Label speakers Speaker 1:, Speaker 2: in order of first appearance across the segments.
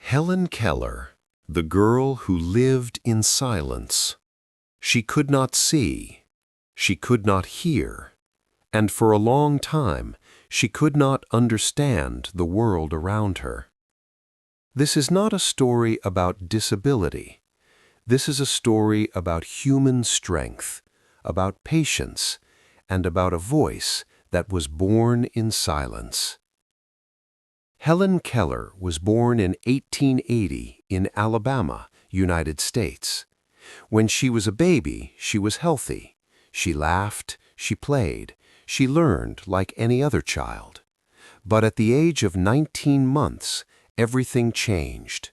Speaker 1: Helen Keller, the girl who lived in silence. She could not see, she could not hear, and for a long time she could not understand the world around her. This is not a story about disability. This is a story about human strength, about patience, and about a voice that was born in silence. Helen Keller was born in 1880 in Alabama, United States. When she was a baby, she was healthy. She laughed, she played, she learned like any other child. But at the age of 19 months, everything changed.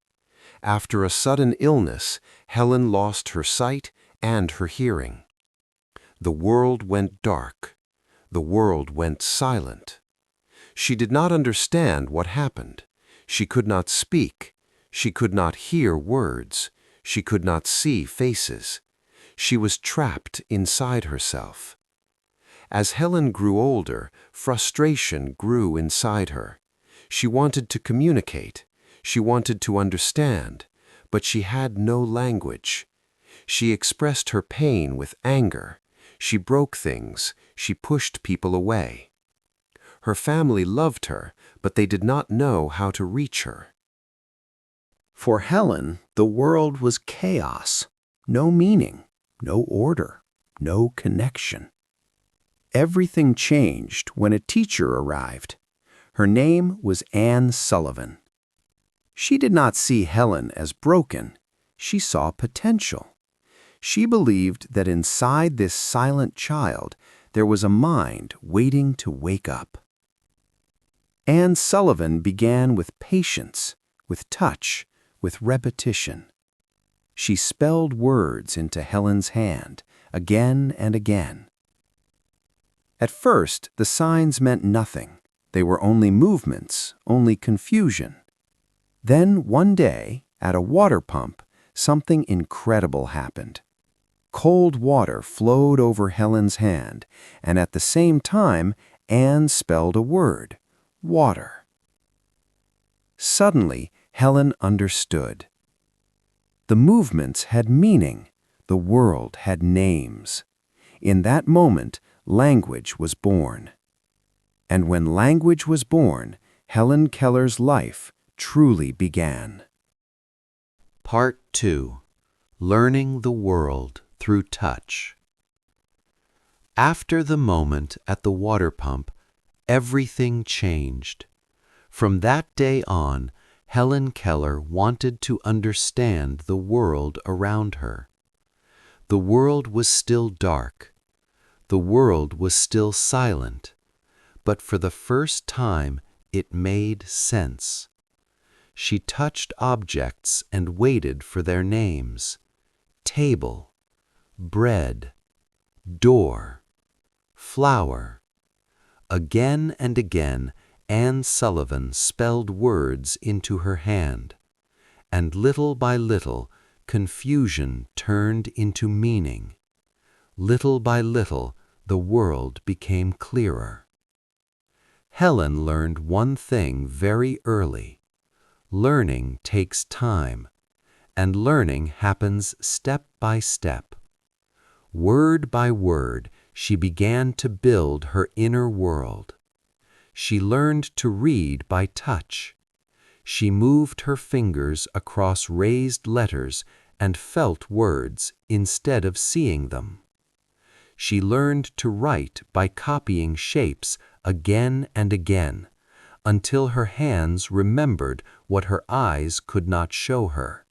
Speaker 1: After a sudden illness, Helen lost her sight and her hearing. The world went dark. The world went silent. She did not understand what happened. She could not speak. She could not hear words. She could not see faces. She was trapped inside herself. As Helen grew older, frustration grew inside her. She wanted to communicate. She wanted to understand, but she had no language. She expressed her pain with anger. She broke things. She pushed people away. Her family loved her, but they did not know how to reach her.
Speaker 2: For Helen, the world was chaos. No meaning, no order, no connection. Everything changed when a teacher arrived. Her name was Anne Sullivan. She did not see Helen as broken. She saw potential. She believed that inside this silent child there was a mind waiting to wake up. Anne Sullivan began with patience, with touch, with repetition. She spelled words into Helen's hand again and again. At first, the signs meant nothing. They were only movements, only confusion. Then one day, at a water pump, something incredible happened. Cold water flowed over Helen's hand, and at the same time, Anne spelled a word: water. Suddenly, Helen understood. The movements had meaning. The world had names. In that moment, language was born. And when language was born, Helen Keller's life truly began.
Speaker 3: Part 2. Learning the World Through Touch. After the moment at the water pump, everything changed. From that day on, Helen Keller wanted to understand the world around her. The world was still dark. The world was still silent. But for the first time, it made sense. She touched objects and waited for their names: table, bread, door, flower. Again and again, Anne Sullivan spelled words into her hand, and little by little, confusion turned into meaning. Little by little, the world became clearer. Helen learned one thing very early. Learning takes time, and learning happens step by step. Word by word, she began to build her inner world. She learned to read by touch. She moved her fingers across raised letters and felt words instead of seeing them. She learned to write by copying shapes again and again, until her hands remembered what her eyes could not show her.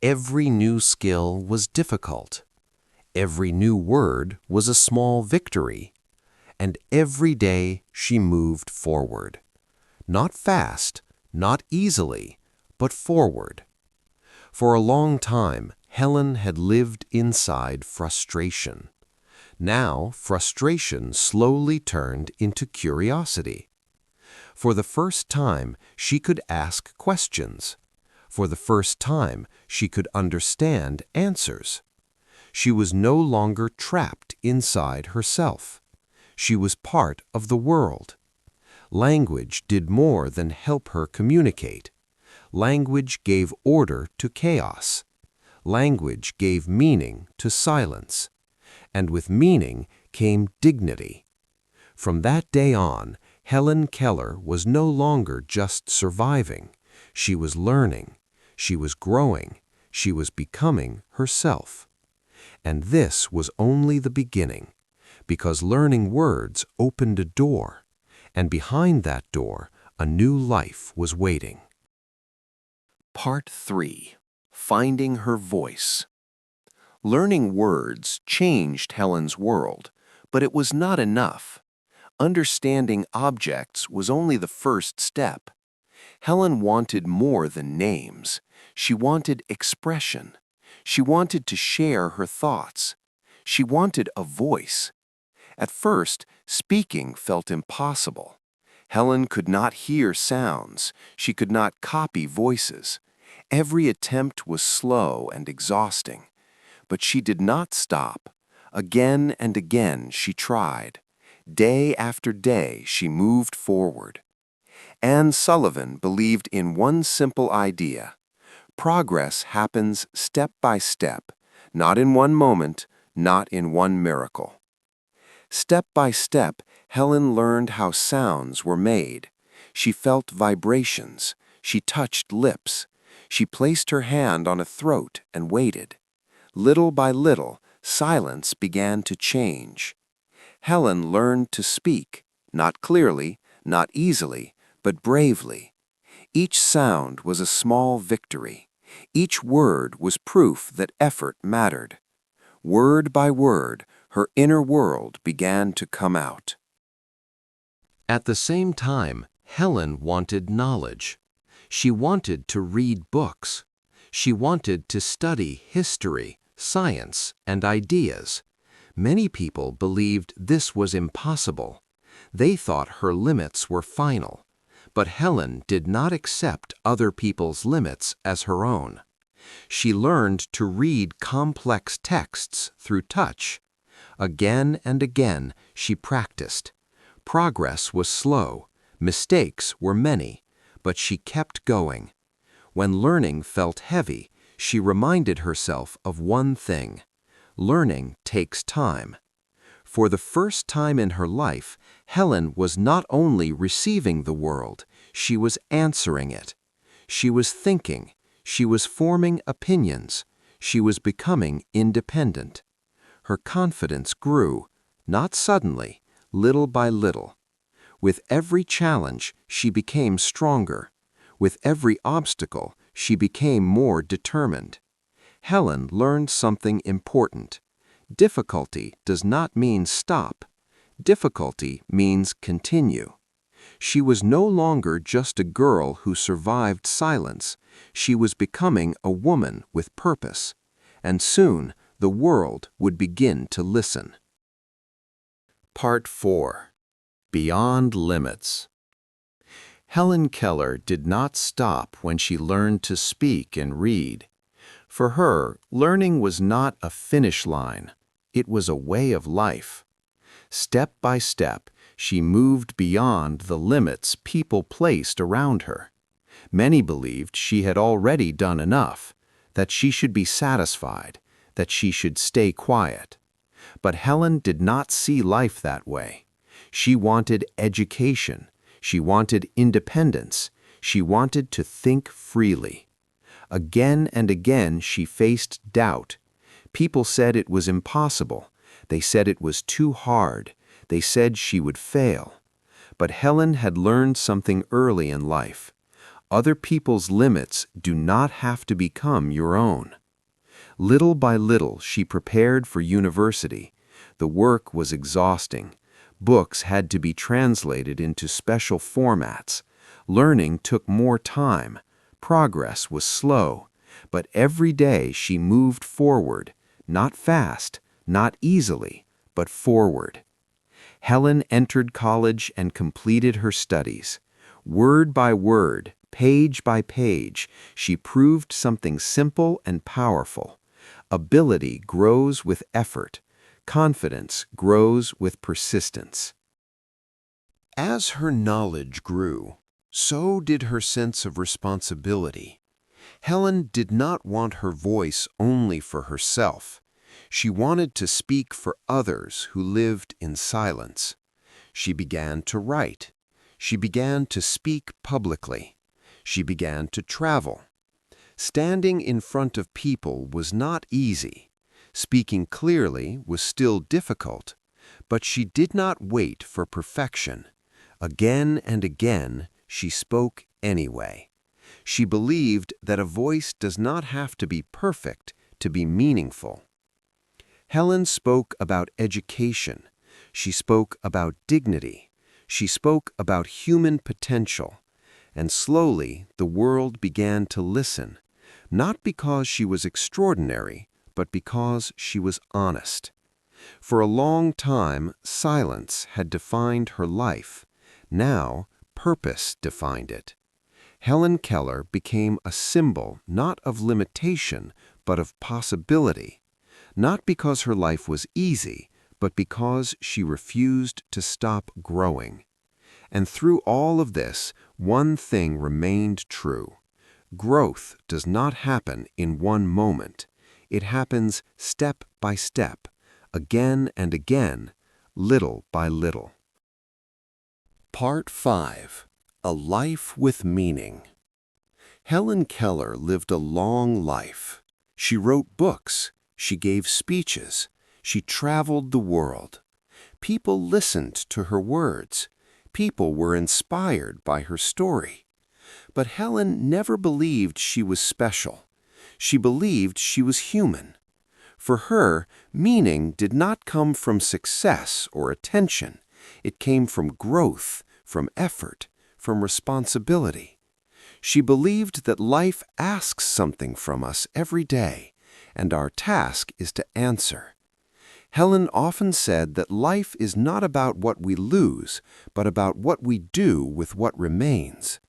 Speaker 1: Every new skill was difficult. Every new word was a small victory. And every day she moved forward. Not fast, not easily, but forward. For a long time, Helen had lived inside frustration. Now, frustration slowly turned into curiosity. For the first time, she could ask questions. For the first time, she could understand answers. She was no longer trapped inside herself. She was part of the world. Language did more than help her communicate. Language gave order to chaos. Language gave meaning to silence. And with meaning came dignity. From that day on, Helen Keller was no longer just surviving. She was learning. She was growing. She was becoming herself. And this was only the beginning, because learning words opened a door, and behind that door, a new life was waiting. Part 3. Finding Her Voice. Learning words changed Helen's world, but it was not enough. Understanding objects was only the first step. Helen wanted more than names. She wanted expression. She wanted to share her thoughts. She wanted a voice. At first, speaking felt impossible. Helen could not hear sounds. She could not copy voices. Every attempt was slow and exhausting. But she did not stop. Again and again she tried. Day after day she moved forward. Anne Sullivan believed in one simple idea. Progress happens step by step, not in one moment, not in one miracle. Step by step, Helen learned how sounds were made. She felt vibrations. She touched lips. She placed her hand on a throat and waited. Little by little, silence began to change. Helen learned to speak, not clearly, not easily, but bravely. Each sound was a small victory. Each word was proof that effort mattered. Word by word, her inner world began to come out. At the same time, Helen wanted knowledge. She wanted to read books. She wanted to study history, science, and ideas. Many people believed this was impossible. They thought her limits were final. But Helen did not accept other people's limits as her own. She learned to read complex texts through touch. Again and again she practiced. Progress was slow, mistakes were many, but she kept going. When learning felt heavy, she reminded herself of one thing: learning takes time. For the first time in her life, Helen was not only receiving the world, she was answering it. She was thinking, she was forming opinions, she was becoming independent. Her confidence grew, not suddenly, little by little. With every challenge, she became stronger. With every obstacle, she became more determined. Helen learned something important. Difficulty does not mean stop. Difficulty means continue. She was no longer just a girl who survived silence. She was becoming a woman with purpose. And soon, the world would begin to listen. Part 4. Beyond Limits. Helen Keller did not stop when she learned to speak and read. For her, learning was not a finish line. It was a way of life. Step by step, she moved beyond the limits people placed around her. Many believed she had already done enough, that she should be satisfied, that she should stay quiet. But Helen did not see life that way. She wanted education. She wanted independence. She wanted to think freely. Again and again she faced doubt. People said it was impossible. They said it was too hard. They said she would fail. But Helen had learned something early in life. Other people's limits do not have to become your own. Little by little, she prepared for university. The work was exhausting. Books had to be translated into special formats. Learning took more time. Progress was slow. But every day she moved forward, not fast, not easily, but forward. Helen entered college and completed her studies. Word by word, page by page, she proved something simple and powerful. Ability grows with effort. Confidence grows with persistence. As her knowledge grew, So did her sense of responsibility. Helen did not want her voice only for herself. She wanted to speak for others who lived in silence. She began to write. She began to speak publicly. She began to travel. Standing in front of people was not easy. Speaking clearly was still difficult. But she did not wait for perfection. Again and again, she spoke anyway. She believed that a voice does not have to be perfect to be meaningful. Helen spoke about education. She spoke about dignity. She spoke about human potential. And slowly, the world began to listen, not because she was extraordinary, but because she was honest. For a long time, silence had defined her life. Now, purpose defined it. Helen Keller became a symbol not of limitation, but of possibility. Not because her life was easy, but because she refused to stop growing. And through all of this, one thing remained true. Growth does not happen in one moment. It happens step by step, again and again, little by little. Part 5. A Life with Meaning. Helen Keller lived a long life. She wrote books. She gave speeches. She traveled the world. People listened to her words. People were inspired by her story. But Helen never believed she was special. She believed she was human. For her, meaning did not come from success or attention. It came from growth, from effort, from responsibility. She believed that life asks something from us every day, and our task is to answer. Helen often said that life is not about what we lose, but about what we do with what remains.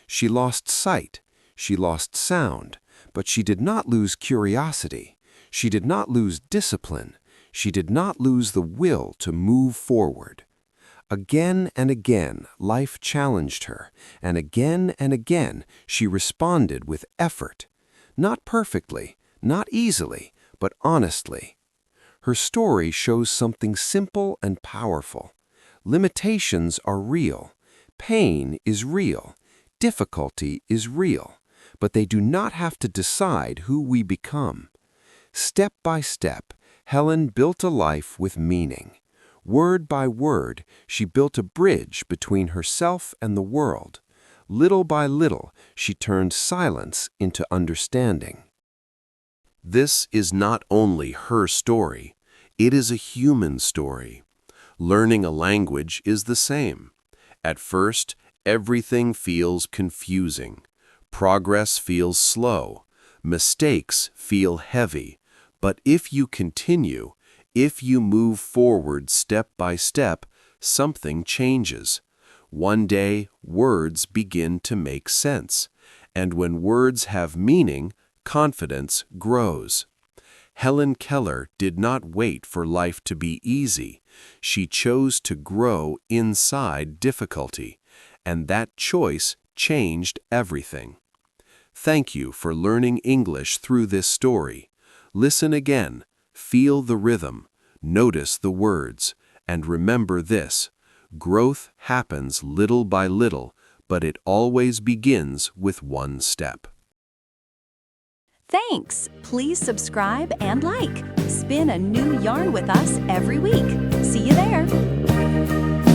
Speaker 1: She lost sight, she lost sound, but she did not lose curiosity. She did not lose discipline. She did not lose the will to move forward. Again and again, life challenged her, and again, she responded with effort. Not perfectly, not easily, but honestly. Her story shows something simple and powerful. Limitations are real. Pain is real. Difficulty is real. But they do not have to decide who we become. Step by step, Helen built a life with meaning. Word by word, she built a bridge between herself and the world. Little by little, she turned silence into understanding. This is not only her story, it is a human story. Learning a language is the same. At first, everything feels confusing. Progress feels slow. Mistakes feel heavy. But if you continue, if you move forward step by step, something changes. One day, words begin to make sense. And when words have meaning, confidence grows. Helen Keller did not wait for life to be easy. She chose to grow inside difficulty, and that choice changed everything. Thank you for learning English through this story. Listen again, feel the rhythm, notice the words, and remember this: growth happens little by little, but it always begins with one step.
Speaker 4: Thanks! Please subscribe and like. Spin a new yarn with us every week. See you there!